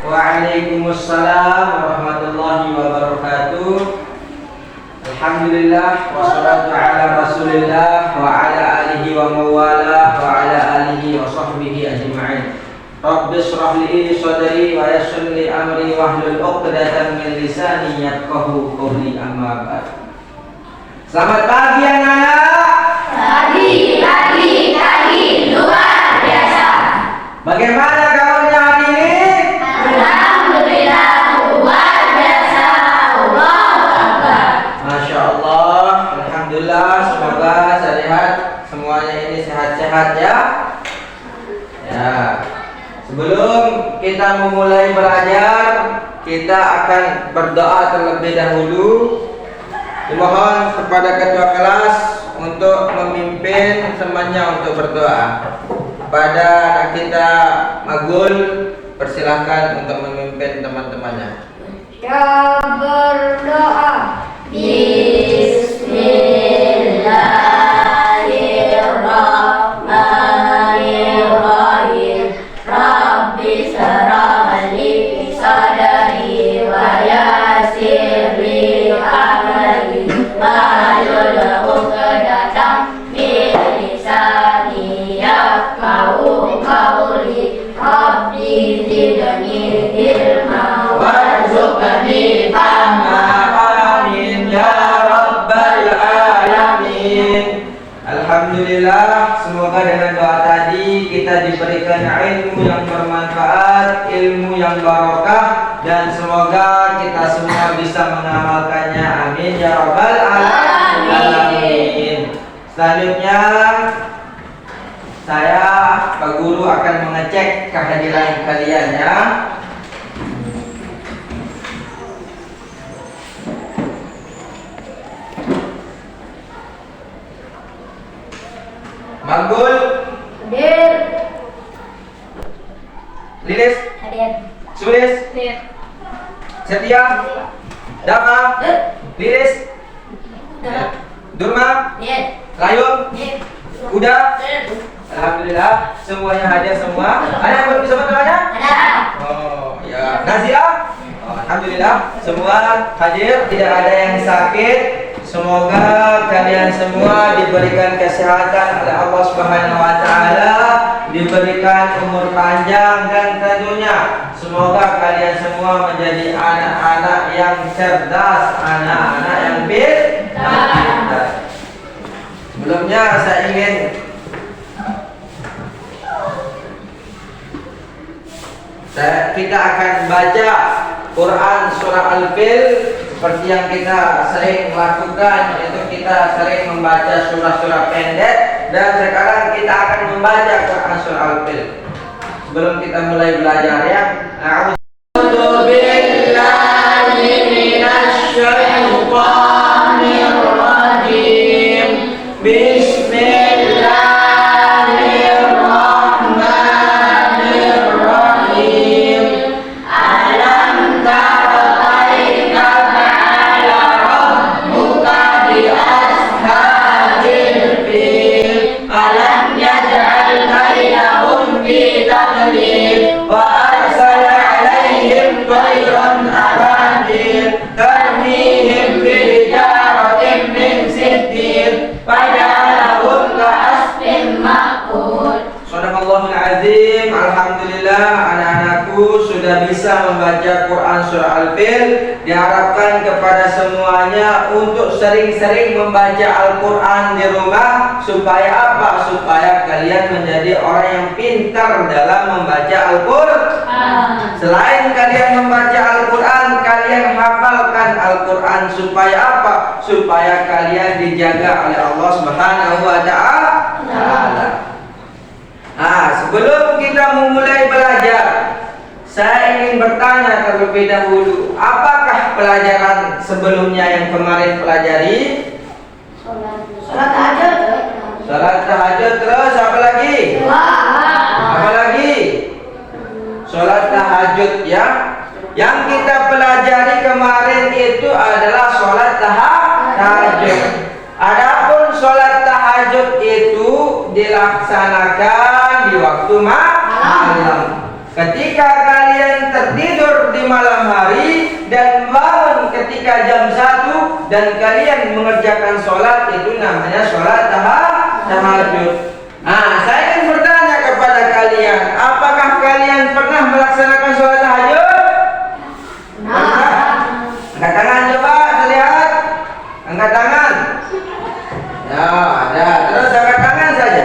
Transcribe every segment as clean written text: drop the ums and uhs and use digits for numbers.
Waalaikumsalam warahmatullahi wabarakatuh. Alhamdulillah wassalatu ala rasulillah wa ala alihi wa mawala wa ala alihi wa sahbihi ajma'in. Rabbi shrah li sadri wa yassir li amri wahlul 'uqdatam min lisani yafqahu qawli, amma ba'd. Selamat pagi anak-anak. Pagi luar biasa. Bagaimana kabarnya hari ini? Alhamdulillah luar biasa. Allahu Akbar. Masya Allah, alhamdulillah, semoga sehat semuanya ini sehat-sehat ya. Ya. Sebelum kita memulai belajar, kita akan berdoa terlebih dahulu. Dimohon kepada ketua kelas untuk memimpin semuanya untuk berdoa. Pada anak kita Magul, persilahkan untuk memimpin teman-temannya. Kita berdoa. Bismillahirrahmanirrahim. Rabbi shrah li sadri wa yassir li amri wahlul 'uqdatam min lisani yafqahu qawli. Rabbi zidni ilma warzuqni fahma. Amin ya rabbal alamin. Alhamdulillah, semoga dengan doa tadi kita diberikan ilmu yang bermanfaat, ilmu yang barokah, dan semoga kita semua bisa mengamalkannya. Amin ya rabbal alamin. Selanjutnya saya Pak Guru akan mengecek kehadiran kalian ya. Magul, Hadir. Lilis, Hadir. Sulis, Hadir. Setia, Dava, Lilis, Durma, Hadir. Layun, Hadir. Kuda. Alhamdulillah, semuanya hadir semua. Ada yang belum bisa namanya? Ada. Oh ya, Nazia. Oh, alhamdulillah, semua hadir, tidak ada yang sakit. Semoga kalian semua diberikan kesehatan oleh Allah Subhanahu wa taala, diberikan umur panjang, dan tentunya semoga kalian semua menjadi anak-anak yang cerdas, anak-anak yang pintar. Sebelumnya saya ingin kita akan baca Quran surah Al-Fil seperti yang kita sering lakukan, yaitu kita sering membaca surah-surah pendek, dan sekarang kita akan membaca Quran surah Al-Fil. Sebelum kita mulai belajar ya, a'udzu billahi minasy syaithanir rajim. Bismillahirrahmanirrahim. Alam tara kaifa fa'ala rabbuka bi ashabil fil. Alam yaj'al kaydahum fi tadlil wa arsala 'alaihim tayran ababil tarmihim bi hijaratin min sijil faja'alahum ka'asfin ma'kul. Shadaqallahul azim. Alhamdulillah, anak-anakku sudah bisa membaca Quran surah Al-Fil. Diharapkan kepada semuanya untuk sering-sering membaca Al-Quran di rumah. Supaya apa? Supaya kalian menjadi orang yang pintar dalam membaca Al-Quran. Selain kalian membaca Al-Quran, kalian hafalkan Al-Quran. Supaya apa? Supaya kalian dijaga oleh Allah Subhanahu wa ta'ala. Nah, sebelum kita memulai belajar, saya ingin bertanya terlebih dahulu, apakah pelajaran sebelumnya yang kemarin pelajari? Salat tahajud. Salat tahajud, terus apa lagi? Doa. melaksanakan di waktu malam. Ketika kalian tertidur di malam hari dan bangun ketika jam 1 dan kalian mengerjakan sholat, itu namanya sholat tahajud. Nah, saya ingin bertanya kepada kalian, apakah kalian pernah melaksanakan sholat tahajud? Pernah? Angkat tangan coba, saya lihat. Angkat tangan. Ya, ada. Terus angkat tangan saja.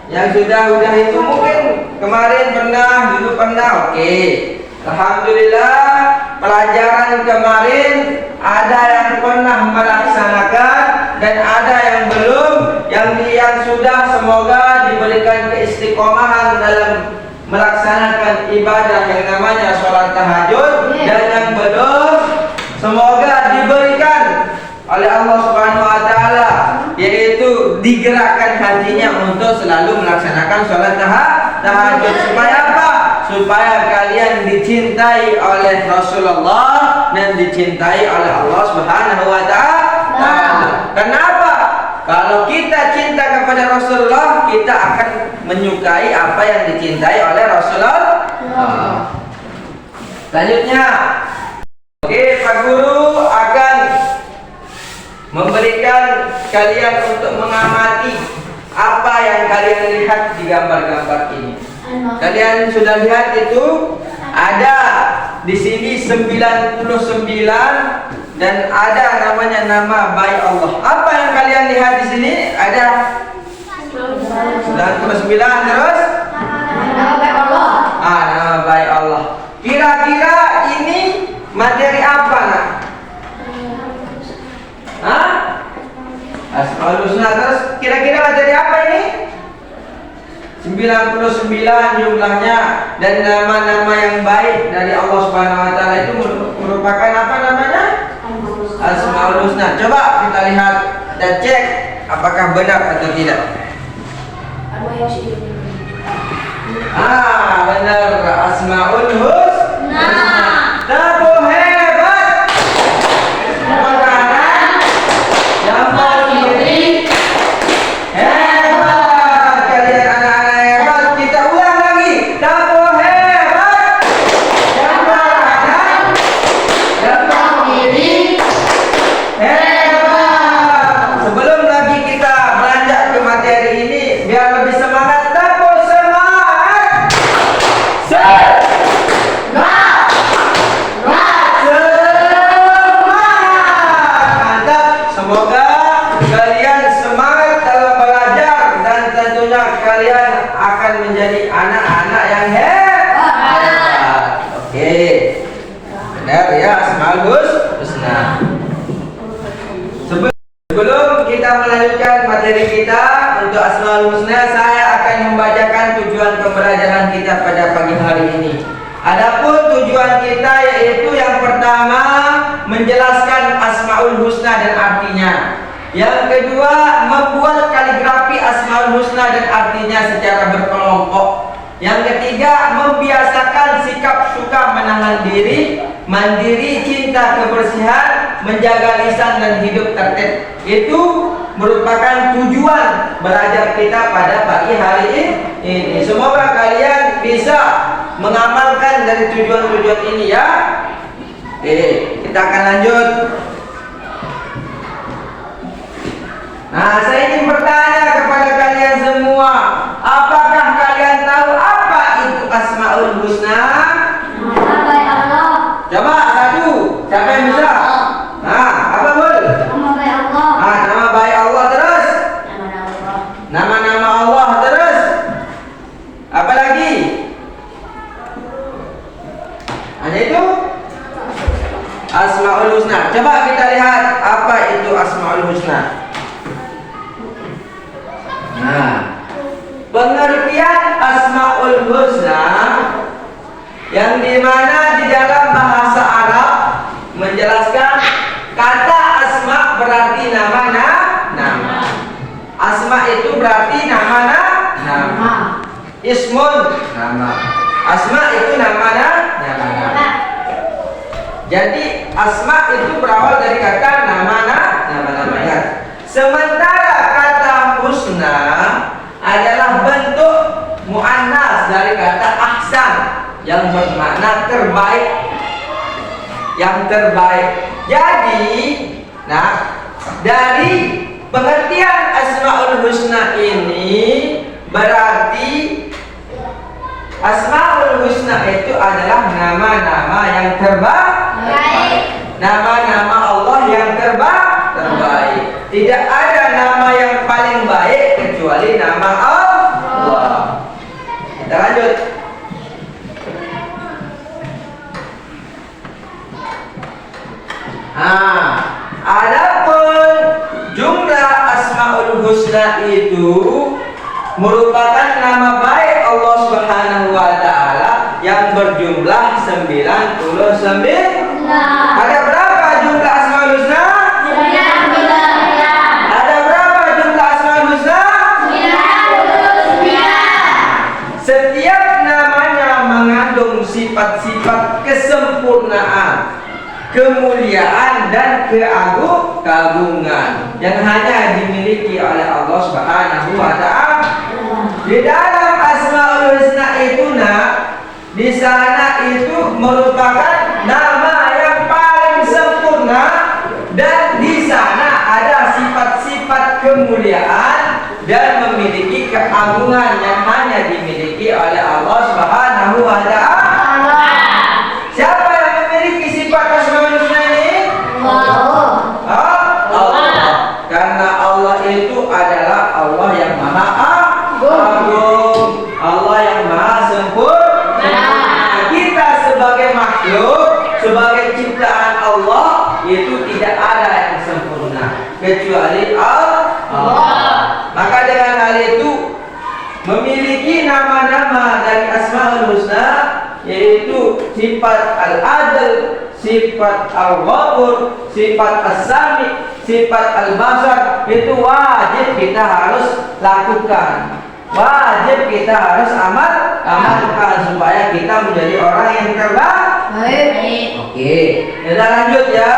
Yang sudah itu mungkin kemarin pernah, dulu pernah. Oke. Alhamdulillah, pelajaran kemarin ada yang pernah melaksanakan dan ada yang belum. Yang sudah, semoga diberikan keistiqomahan dalam melaksanakan ibadah yang namanya sholat tahajud. Dan yang belum, semoga diberikan oleh Allah Subhanahu wa taala, yaitu digerakkan hatinya untuk selalu melaksanakan sholat tahajud. Supaya apa? Supaya kalian dicintai oleh Rasulullah dan dicintai oleh Allah Subhanahu wa taala. Kenapa? Kalau kita cinta kepada Rasulullah, kita akan menyukai apa yang dicintai oleh Rasulullah. Selanjutnya, oke, Pak Guru akan memberikan kalian untuk mengamati apa yang kalian lihat di gambar-gambar ini. Kalian sudah lihat itu ada di sini 99 dan ada namanya nama baik Allah. Apa yang kalian lihat di sini? Ada 99 terus? Nama baik Allah. Nama baik Allah. Kira-kira ini materi apa, nak? Asmaul Husna. Terus kira-kira materi apa ini? 99 jumlahnya, dan nama-nama yang baik dari Allah Subhanahu wa taala itu merupakan apa namanya? Asmaul Husna. Coba kita lihat dan cek apakah benar atau tidak. Benar, Asmaul Husna. Tepuk hebat. Tepuk tangan. Yang paling hebat. Kalian anak-anak hebat. Kita ulang lagi. Tepuk hebat. Yang kanan. Yang kiri. Hebat. Sebelum lagi kita beranjak ke materi ini, biar lebih semangat, tepuk semangat. Semangat. Mantap. Semoga kalian semangat dalam belajar dan tentunya kalian akan menjadi anak-anak yang hebat. Oke. Benar ya, Asmaul Husna. Sebelum kita melanjutkan materi kita untuk Asmaul Husna, saya akan membacakan tujuan pembelajaran kita pada pagi hari ini. Adapun tujuan kita yaitu yang pertama, menjelaskan Asmaul Husna dan artinya. Yang kedua, membuat kaligrafi Asmaul Husna dan artinya secara berkelompok. Yang ketiga, membiasakan sikap suka menahan diri, mandiri, cinta kebersihan, menjaga lisan dan hidup tertib. Itu merupakan tujuan belajar kita pada pagi hari ini. Semoga kalian bisa mengamalkan dari tujuan-tujuan ini ya. Oke, kita akan lanjut. Nah, saya ingin bertanya kepada kalian semua, apakah kalian tahu apa itu Asmaul Husna? Nama baik Allah. Coba satu, siapa yang bisa? Apa Bul? Nama baik Allah. Nama baik Allah terus. Nama-nama Allah terus. Apa lagi? Hanya itu? Asmaul Husna. Coba kita lihat apa itu Asmaul Husna. Pengertian Asmaul Husna yang dimana di dalam bahasa Arab menjelaskan kata asma berarti nama. Asma itu berarti nama. Ismun nama. Asma itu nama. Jadi asma itu berawal dari kata nama. Sementara kata husna adalah bentuk bermakna terbaik, yang terbaik. Jadi, nah, dari pengertian Asmaul Husna ini berarti Asmaul Husna itu adalah nama-nama yang terbaik, nama-nama Allah yang terbaik. Tidak ada nama yang paling baik kecuali nama Allah. Kita lanjut. Adapun jumlah Asmaul Husna itu merupakan nama baik Allah Subhanahu wa taala yang berjumlah 99. Ada berapa jumlah Asmaul Husna? 99. Ada berapa jumlah Asmaul Husna? 99. Setiap namanya mengandung sifat-sifat kesempurnaan, kemuliaan dan keagungan yang hanya dimiliki oleh Allah Subhanahu wa taala. Di dalam Asmaul Husna itu di sana itu merupakan nama yang paling sempurna dan di sana ada sifat-sifat kemuliaan dan memiliki keagungan yang hanya dimiliki oleh Allah Subhanahu wa taala. Siapa yang memiliki sifat Asmaul Husna ini? Allah. Karena Allah itu adalah Allah yang Maha Agung, Allah yang Maha Sempurna. Kita sebagai makhluk, sebagai ciptaan Allah itu tidak ada yang sempurna kecuali Allah. Maka dengan hal itu memiliki nama-nama dari Asmaul Husna, yaitu sifat Al-Adl, sifat Al-Ghafur, sifat As-Sami, sifat Al-Basar, itu wajib kita harus lakukan, wajib kita harus amalkan supaya kita menjadi orang yang terbaik. Oke, kita lanjut ya.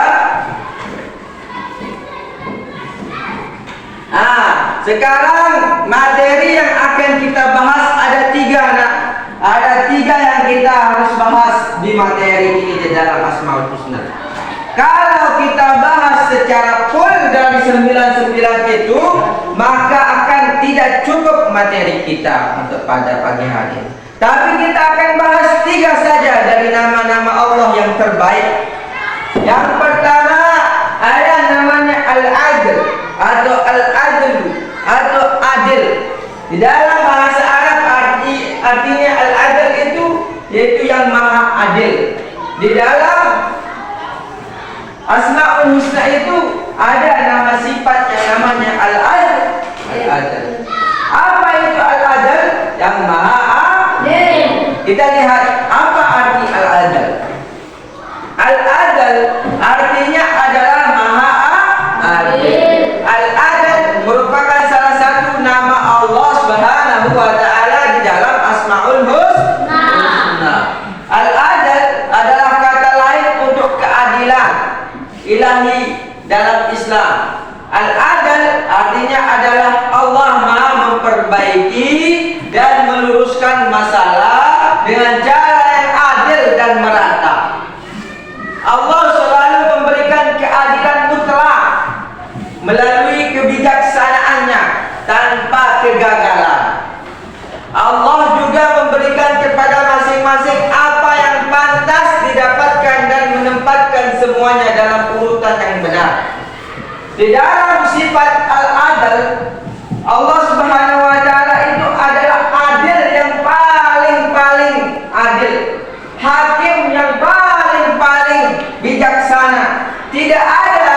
Sekarang materi yang akan kita bahas ada 3 Ada 3 yang kita harus bahas di materi ini di dalam Asmaul Husna. Kalau kita bahas secara full dari 99 itu, maka akan tidak cukup materi kita untuk pada pagi hari. Tapi kita akan bahas 3 saja dari nama-nama Allah yang terbaik. Yang pertama ada namanya Al-Adl atau Al-Adl atau Adil. Di dalam bahasa Arab artinya Al-Adl itu yaitu yang Maha Adil. Di dalam Asmaul Husna itu ada nama sifat yang namanya Al-Adl. Apa itu Al-Adl? Yang Maha Adil. Kita lihat apa arti Al-Adl. Al-Adl artinya adalah Maha Adil. Al-Adl merupakan salah satu nama Allah Subhanahu wa taala di dalam Asmaul Husna. Al-Adl adalah kata lain untuk keadilan ilahi dalam Islam. Al-Adl artinya adalah Allah Maha memperbaiki dan meluruskan masalah dengan cara yang adil dan merata. Allah selalu memberikan keadilan mutlak melalui kebijaksanaannya tanpa kegagalan. Allah juga memberikan kepada masing-masing apa yang pantas didapatkan dan menempatkan semuanya dalam urutan yang benar. Di dalam sifat Al-Adl, Allah Subhanahu wa taala itu adalah adil yang paling adil, hakim yang paling bijaksana. Tidak ada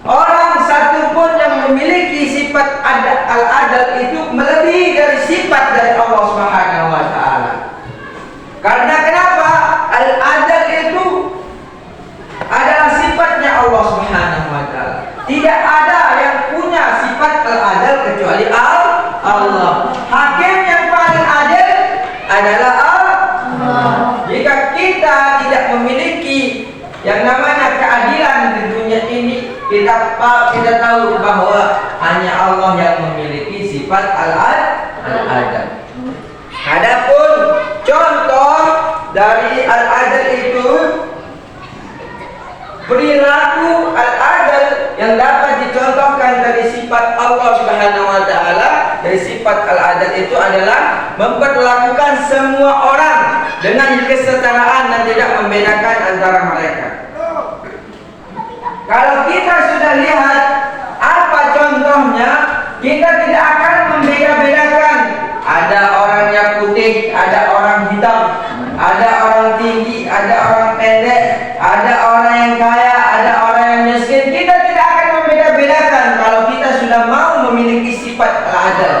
orang satupun yang memiliki sifat Al-Adl itu melebihi dari sifat dari Allah Subhanahu wa taala. Karena kenapa? Al-Adl itu adalah sifatnya Allah Subhanahu wa taala. Tidak ada yang punya sifat Al-Adl kecuali Allah. Hakim yang paling adil adalah Allah. Jika kita tidak memiliki yang namanya keadilan di dunia ini, kita tahu bahwa hanya Allah yang memiliki sifat Al-Adl. Adapun contoh dari perilaku al-adl yang dapat dicontohkan dari sifat Allah Subhanahu wa taala. Dari sifat al-adl itu adalah memperlakukan semua orang dengan kesetaraan dan tidak membedakan antara mereka. Kalau kita sudah lihat apa contohnya, kita tidak akan membeda-bedakan. Ada orangnya putih, ada orang hitam, ada orang tinggi, ada orang pendek, ada orang yang kaya, ada orang yang miskin. Kita tidak akan membeda-bedakan kalau kita sudah mau memiliki sifat al-adl.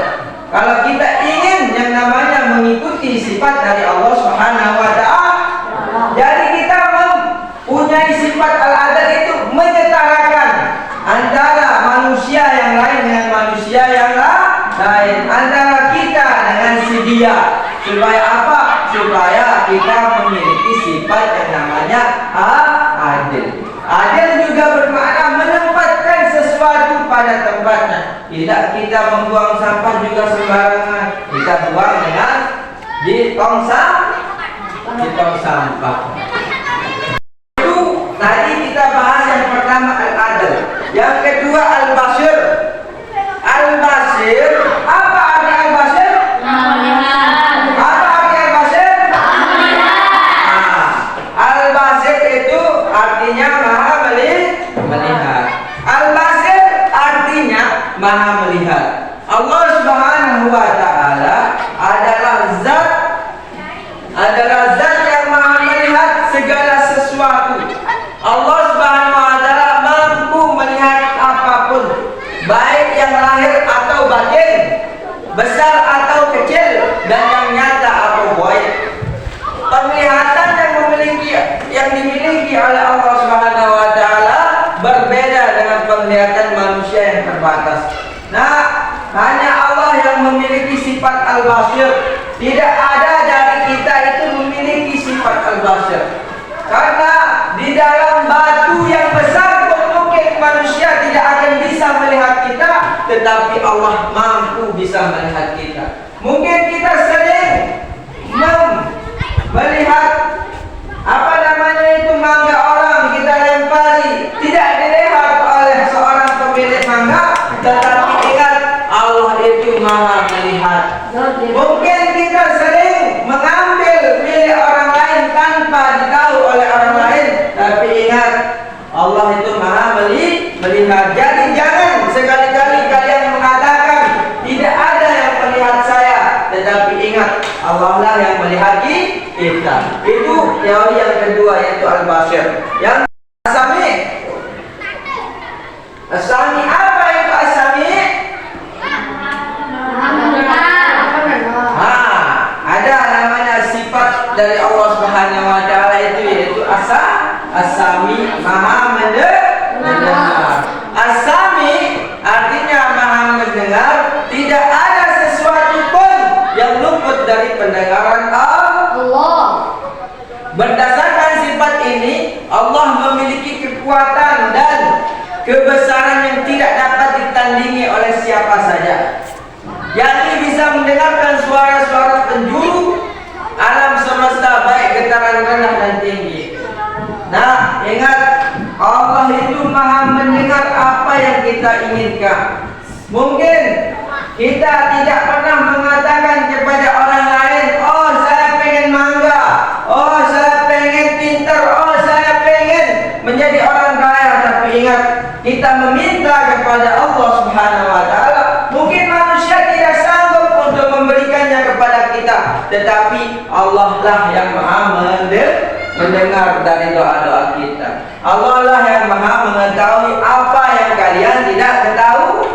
Kalau kita ingin yang namanya mengikuti sifat dari Allah Subhanahu wa taala. Jadi kita mempunyai sifat al-adl itu menyetarakan antara manusia yang lain dengan manusia yang lain, antara kita dengan si dia. Supaya apa? Supaya kita memiliki sifat yang namanya adil. Adil juga bermakna menempatkan sesuatu pada tempatnya. Tidak kita membuang sampah juga sembarangan. Kita buang dengan di tong sampah. Itu tadi kita bahas yang pertama al-adl. Yang kedua al-basir. Al-basir, apa arti al-basir? Apa arti al-basir? Al-basir itu artinya maha melihat. Al-basir artinya maha melihat. Allah Subhanahu wa taala adalah zat yang maha melihat segala sesuatu. Allah Subhanahu wa taala mampu melihat apapun, baik yang lahir atau batin, besar atau kecil, dan yang nyata atau gaib. Penglihatan yang dimiliki oleh Allah Subhanahu wa taala berbeda dengan penglihatan manusia yang terbatas. Nah, hanya Allah yang memiliki sifat al-basir. Tidak ada dari kita itu memiliki sifat al-basir. Karena di dalam batu yang besar pun mungkin manusia tidak akan bisa melihat kita, tetapi Allah mampu bisa melihat kita. Mungkin kita sering melihat mangga orang kita lempari, tidak dilihat oleh seorang pemilik mangga, tetapi ingat Allah itu maha melihat. Mungkin kita sering mengambil milik orang lain tanpa ditahu oleh orang lain, tapi ingat Allah itu maha melihat. Jadi jangan sekali-kali kalian mengatakan tidak ada yang melihat saya, tetapi ingat Allah lah yang melihat kita. Itu teori yang kedua, yaitu al-basir. Yang as-sami. As-sami, apa itu as-sami? Ada namanya sifat dari Allah Subhanahu wa taala itu, yaitu as-sami, maha mendengar. As-sami artinya maha mendengar. Tidak ada sesuatu pun yang luput dari pendengaran Allah. Berdasarkan sifat ini, Allah memiliki kekuatan dan kebesaran yang tidak dapat ditandingi oleh siapa saja. Yakni bisa mendengarkan suara-suara penjuru alam semesta, baik getaran rendah dan tinggi. Nah, ingat Allah itu maha mendengar apa yang kita inginkan. Mungkin kita tidak pernah mengatakan kepada orang lain, oh saya pengen mangga, oh saya pengen pintar, oh saya pengen menjadi orang kaya. Tapi ingat, kita meminta kepada Allah Subhanahu wa taala. Mungkin manusia tidak sanggup untuk memberikannya kepada kita, tetapi Allah lah yang maha mendengar dari doa-doa kita. Allah lah yang maha mengetahui apa yang kalian tidak ketahui.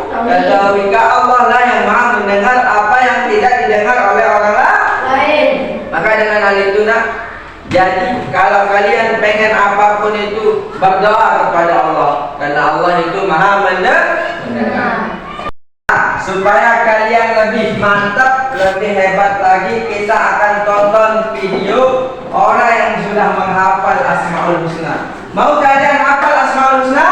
Allah lah yang maha mendengar apa yang tidak didengar oleh orang lain. Maka dengan hal itu jadi kalau kalian pengen apapun itu, berdoa kepada Allah, karena Allah itu maha mendengar. Supaya kalian lebih mantap, lebih hebat lagi, kita akan tonton video orang yang sudah menghafal Asmaul Husna. Mau kalian hafal Asmaul Husna?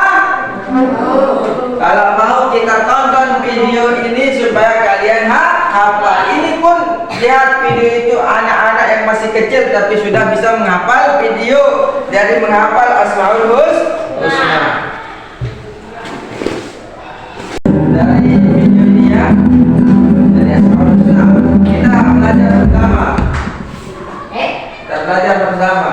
Kalau mau, kita tonton video ini supaya kalian hafal. Ini pun lihat video itu anak-anak yang masih kecil tapi sudah bisa menghafal video dari menghafal Asmaul Husna. Husna. Dari video ini ya, dari Asmaul Husna kita belajar bersama. Kita belajar bersama.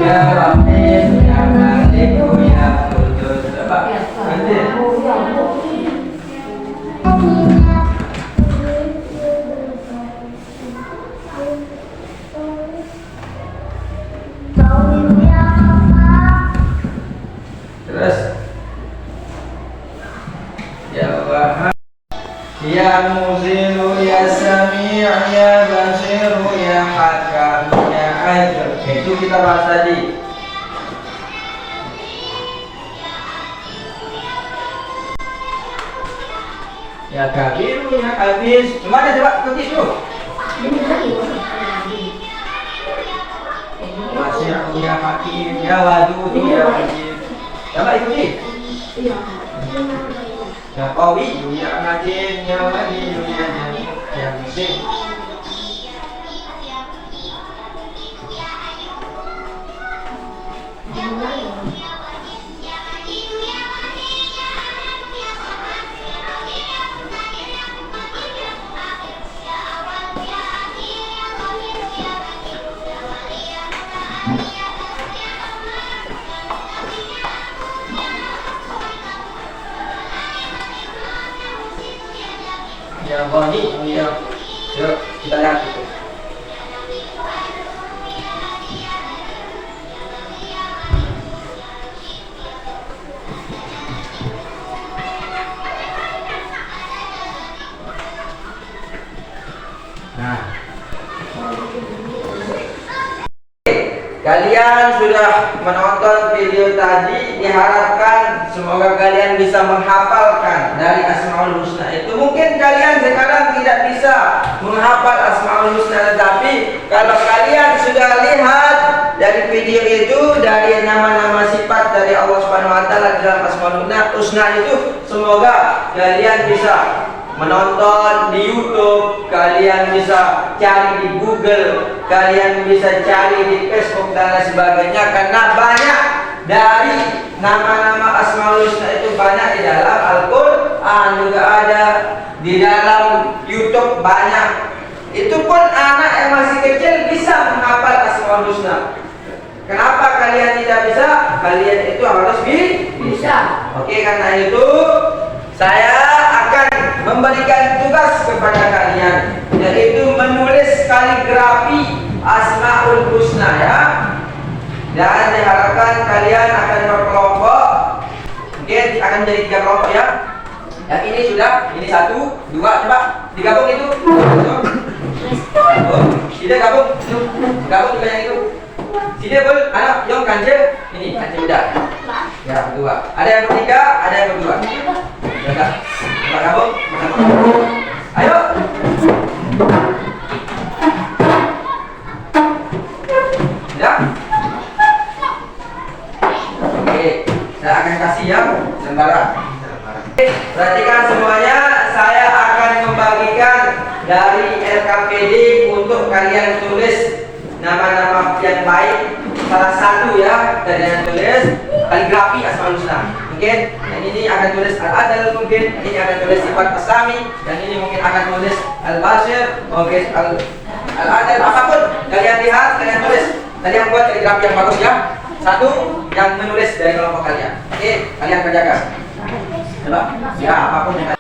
Ya Rahim, Ya Malik, Ya Qudus. Coba ganti. Terus Ya Wahhab, Ya Muzilu, Ya Sami', Ya Basiru, Ya Hakam, Ya Adil. Itu kita bahas tadi. Ya Kabiru, Ya Habis. Gimana coba ikuti dulu. Wasi'u, Ya Hakim, Ya Wadud, Ya Wajib. Coba ikuti. Ya Qawi, Ya Matin, Ya Wali, Ya Jamil, Ya Musim. Ya Ghani, Ya. Yuk, kita lihat itu. Nah, kalian sudah menonton video tadi, diharapkan semoga kalian bisa menghafalkan dari Asmaul Husna itu. Mungkin kalian sekarang tidak bisa menghafal Asmaul Husna, tetapi kalau kalian sudah lihat dari video itu, dari nama-nama sifat dari Allah Subhanahu wa taala dalam Asmaul Husna itu, semoga kalian bisa menonton di YouTube, kalian bisa cari di Google, kalian bisa cari di Facebook dan lain sebagainya, karena banyak dari nama-nama Asmaul Husna itu banyak di dalam Al-Quran, juga ada di dalam YouTube banyak. Itu pun anak yang masih kecil bisa menghafal Asmaul Husna. Kenapa kalian tidak bisa? Kalian itu harus bisa. Oke, karena itu saya akan memberikan tugas kepada kalian, yaitu menulis kaligrafi Asmaul Husna ya. Dan diharapkan kalian akan berkelompok. Mungkin akan menjadi 3 kelompok ya. Yang ini sudah, ini 1, 2, coba digabung itu. Tidak gabung, gabung juga yang itu. Sini pun anak yang kanje, ini kanje udah. Ya, berdua. Ada yang bertiga, ada yang berdua. Ya, coba gabung. Ayo. Ya. Oke, saya akan kasih ya lembaran. Perhatikan semuanya, saya akan membagikan dari LKPD untuk kalian tulis nama-nama yang baik. Salah satu ya, kalian tulis kaligrafi Asmaul Husna. Mungkin yang ini akan tulis Al-Adal, mungkin yang ini akan tulis sifat Asami, dan ini mungkin akan tulis Al-Basir, mungkin Al-Adal, apapun kalian lihat, kalian tulis. Tadi yang buat kaligrafi yang bagus ya. Satu yang menulis dari kelompok kalian. Oke, kalian kerjakan. Coba, ya apapun yang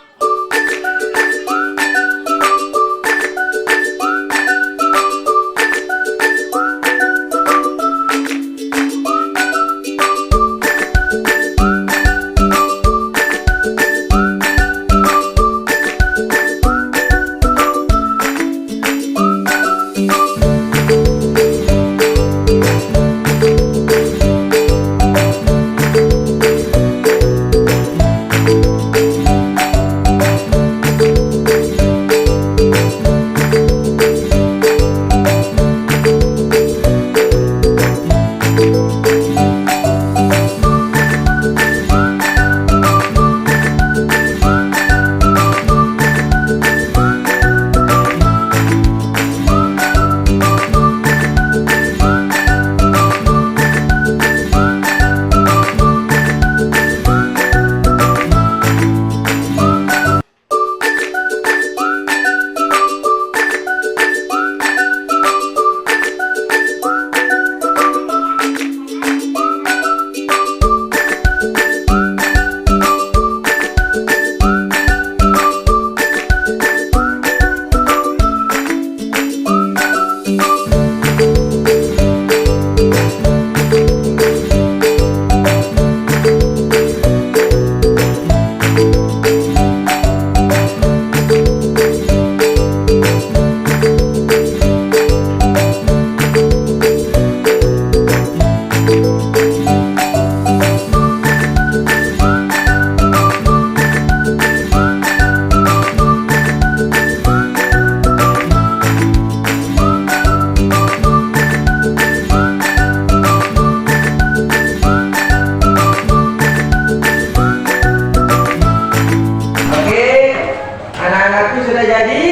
sudah jadi?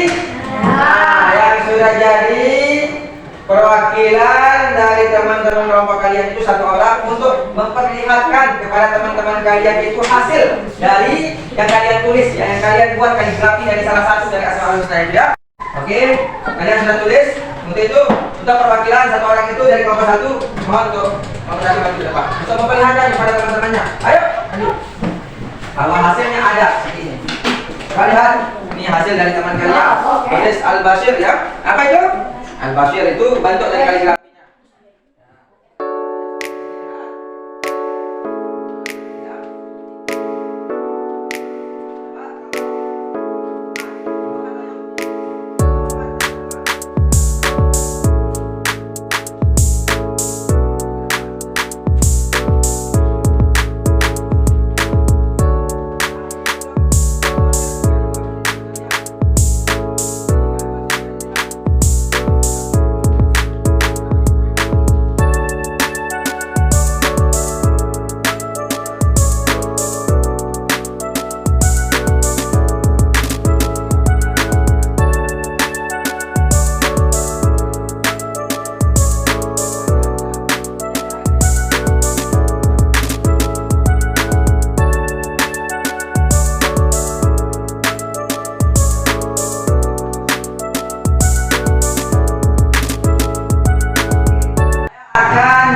Nah, yang sudah jadi perwakilan dari teman-teman kelompok kalian itu satu orang untuk memperlihatkan kepada teman-teman kalian itu hasil dari yang kalian tulis, yang kalian buat kaligrafi dari salah satu dari Asmaul Husna itu ya. Oke, kalian sudah tulis. Untuk itu, untuk perwakilan satu orang itu dari kelompok satu, mohon untuk menggunakan baju depan untuk memperlihatkan kepada teman-temannya. Ayo, lanjut. Bahwa hasilnya ada seperti ini. Kalian lihat, ini hasil dari teman kalian. Tulis Al-Bashir ya. Apa itu? Al-Bashir itu bentuk dari kaligrafinya.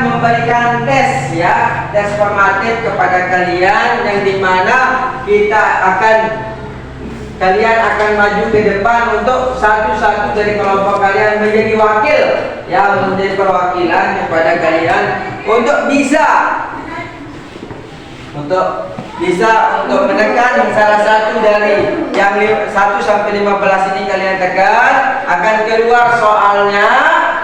Memberikan tes ya, tes formatif kepada kalian yang dimana kalian akan maju ke depan untuk satu-satu dari kelompok kalian menjadi wakil ya, menjadi perwakilan kepada kalian untuk bisa menekan salah satu dari yang 1 sampai 15 ini kalian tekan, akan keluar soalnya.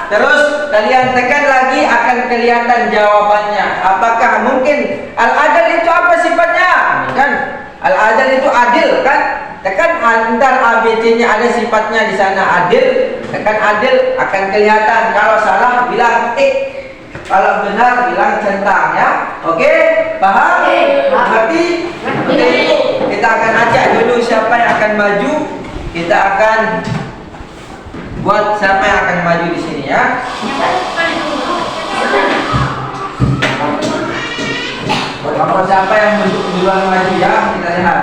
Terus kalian tekan lagi akan kelihatan jawabannya. Apakah mungkin al-adal itu apa sifatnya? Kan al-adal itu adil kan? Tekan antar ABC-nya ada sifatnya di sana adil. Tekan adil akan kelihatan. Kalau salah bilang tik. Kalau benar bilang centang ya. Oke? Paham? Berarti kita akan ajak dulu siapa yang akan maju. Kita akan buat siapa yang akan maju di sini ya. Kalau siapa yang duluan maju ya, kita lihat.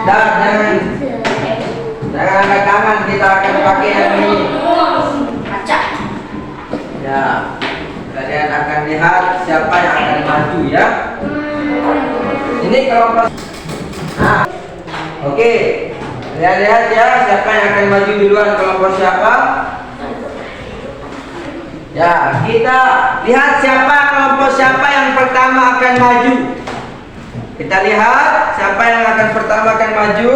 Dan jangan angkat tangan, kita akan pakai yang ini. Ya, kalian akan lihat siapa yang akan maju ya. Ini kelompok. Nah, oke. Lihat ya, siapa yang akan maju duluan, kelompok siapa? Ya, kita lihat kelompok siapa yang pertama akan maju. Kita lihat siapa yang pertama akan maju.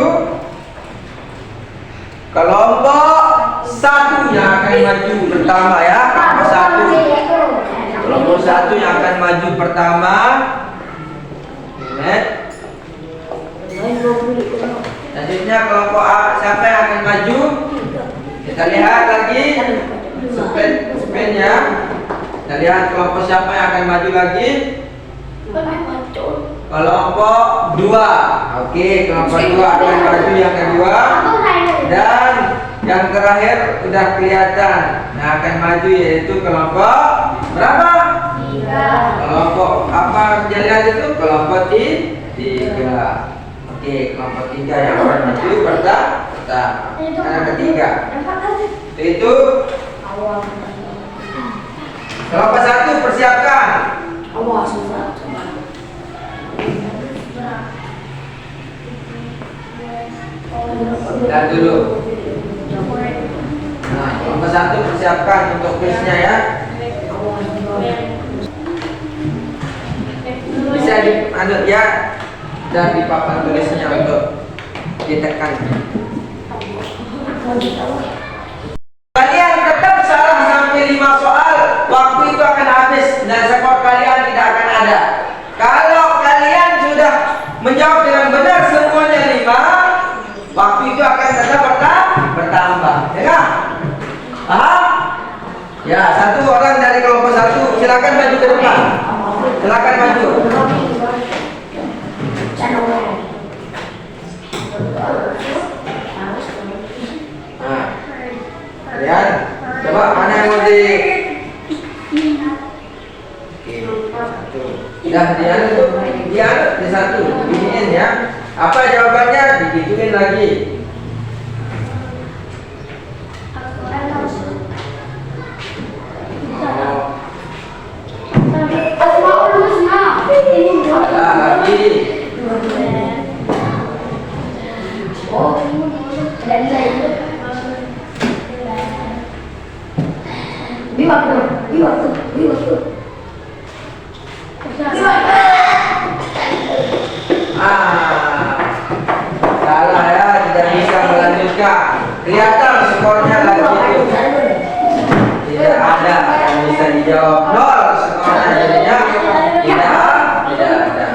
Kelompok 1 yang akan maju pertama ya, kelompok 1. Kelompok 1 yang akan maju pertama. Lihat. Selanjutnya kelompok A, siapa yang akan maju? Kita lihat lagi spin ya. Kita lihat kelompok siapa yang akan maju lagi? Kelompok 2. Oke, kelompok 2 akan maju yang kedua. Dan yang terakhir sudah kelihatan yang akan maju yaitu kelompok berapa? 3. Kelompok apa jalan itu? Kelompok 3. Oke, kelompok 3 yang akan maju pertama. Yang ketiga itu kelompok 1 persiapkan. Dan dulu. Nah, kelompok 1 persiapkan untuk kuisnya ya. Bisa diaduk ya. Dan di papan tulisnya untuk ditekan. Kalian tetap salah sampai 5 soal, waktu itu akan habis dan skor kalian tidak akan ada. Kalau kalian sudah menjawab dengan benar semuanya 5, waktu itu akan tetap bertambah. Ya? Paham? Ya, satu orang dari kelompok 1 silakan maju ke depan. Silakan maju. adik. Oke, satu. Dah dia di satu. Beginiin ya. Apa jawabannya? Digituin lagi. Salah lagi. Salah ya, tidak bisa melanjutkan. Kelihatan skornya lagi itu. Tidak ada yang bisa dijawab. Nol skornya jadinya. Tidak ada.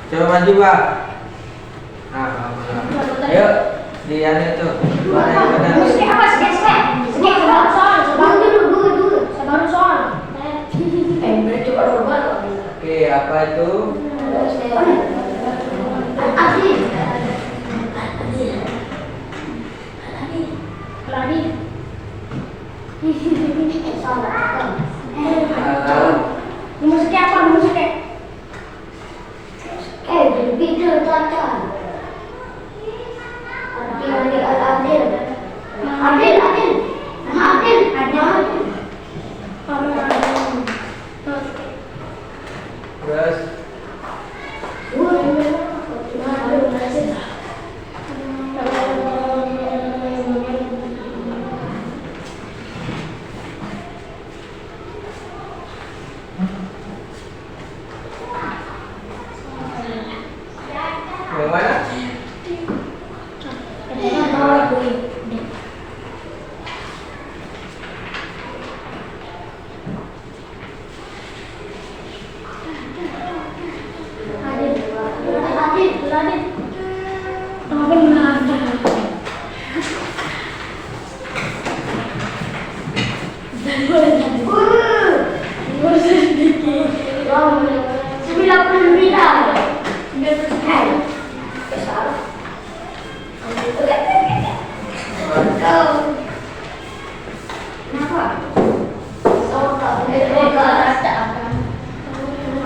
Coba maju Pak. Ayo, lihat itu. Mana yang benar? Oke, apa itu? Terus yang mana?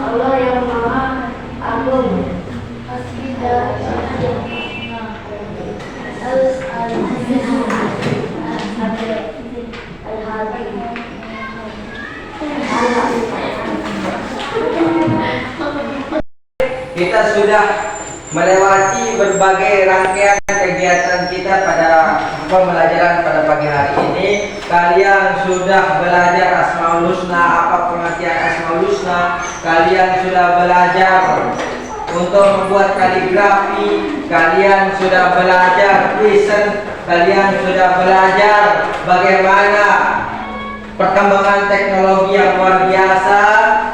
Allah yang Maha Agung. Kita sudah melewati berbagai rangkaian kegiatan kita pada pembelajaran pada pagi hari ini. Kalian sudah belajar Asmaul Husna, apa pengertian Asmaul Husna. Kalian sudah belajar untuk membuat kaligrafi. Kalian sudah belajar tulisan. Kalian sudah belajar bagaimana perkembangan teknologi yang luar biasa,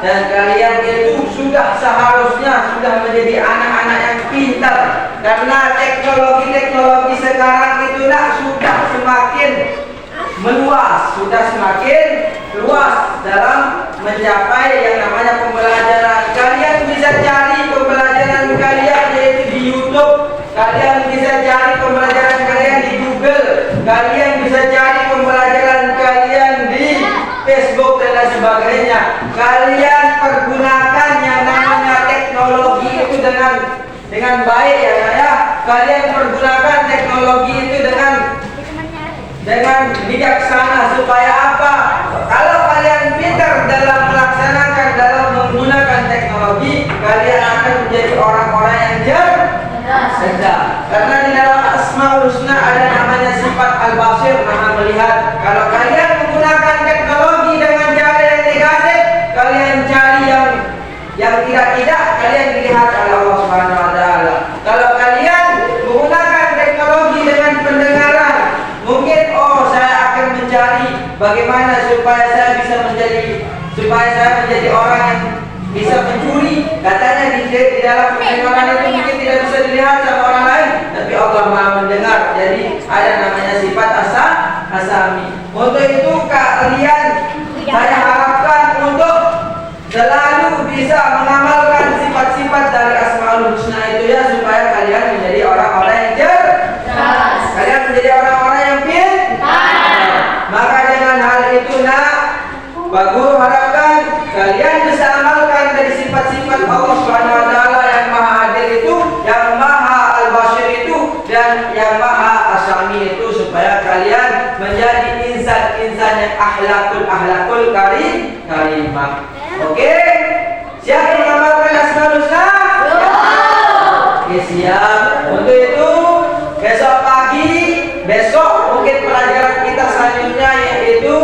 dan kalian itu sudah seharusnya sudah menjadi anak-anak yang pintar, karena teknologi sekarang itu sudah semakin meluas, sudah semakin luas dalam mencapai yang namanya pembelajaran. Kalian bisa cari pembelajaran kalian yaitu di YouTube, kalian bisa cari pembelajaran kalian di Google, kalian bisa cari pembelajaran kalian di Facebook dan lain sebagainya. Kalian pergunakan yang namanya teknologi itu dengan baik ya. Kalian pergunakan teknologi itu dengan bijaksana, supaya apa? Kalau kalian pintar dalam melaksanakan, dalam menggunakan teknologi, kalian akan menjadi orang-orang yang cerdas. Karena di dalam Asmaul Husna ada namanya sifat Al-Basir, Maha melihat. Kalau kalian menggunakan teknologi dengan cara yang negatif, kalian cari yang tidak, kalian dilihat oleh Allah Subhanahu wa taala. Kalau kalian menggunakan teknologi dengan pendengaran, mungkin saya akan mencari bagaimana supaya saya menjadi orang yang bisa mencuri. Katanya di dalam pendengaran itu mungkin tidak bisa dilihat sama orang lain, tapi Allah Maha mendengar. Jadi ada namanya sifat asami. Untuk itu kalian, saya harapkan untuk selalu bisa mengamalkan sifat-sifat dari Asmaul Husna itu ya, supaya kalian menjadi orang-orang yang cerdas. Kalian menjadi orang-orang yang akhlakul karimah. Oke? Siap mengamalkan Asmaul Husna? Oke, siap. Untuk itu besok pagi, besok mungkin pelajaran kita selanjutnya yaitu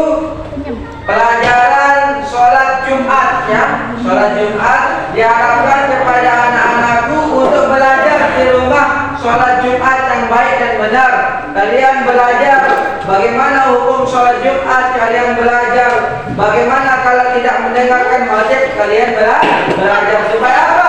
pelajaran sholat Jumat ya. Sholat Jumat diharapkan kepada anak-anakku untuk belajar di rumah sholat Jumat yang baik dan benar. Kalian belajar bagaimana hukum sholat Jumat, kalian belajar bagaimana kalau tidak mendengarkan wajib, kalian belajar supaya apa?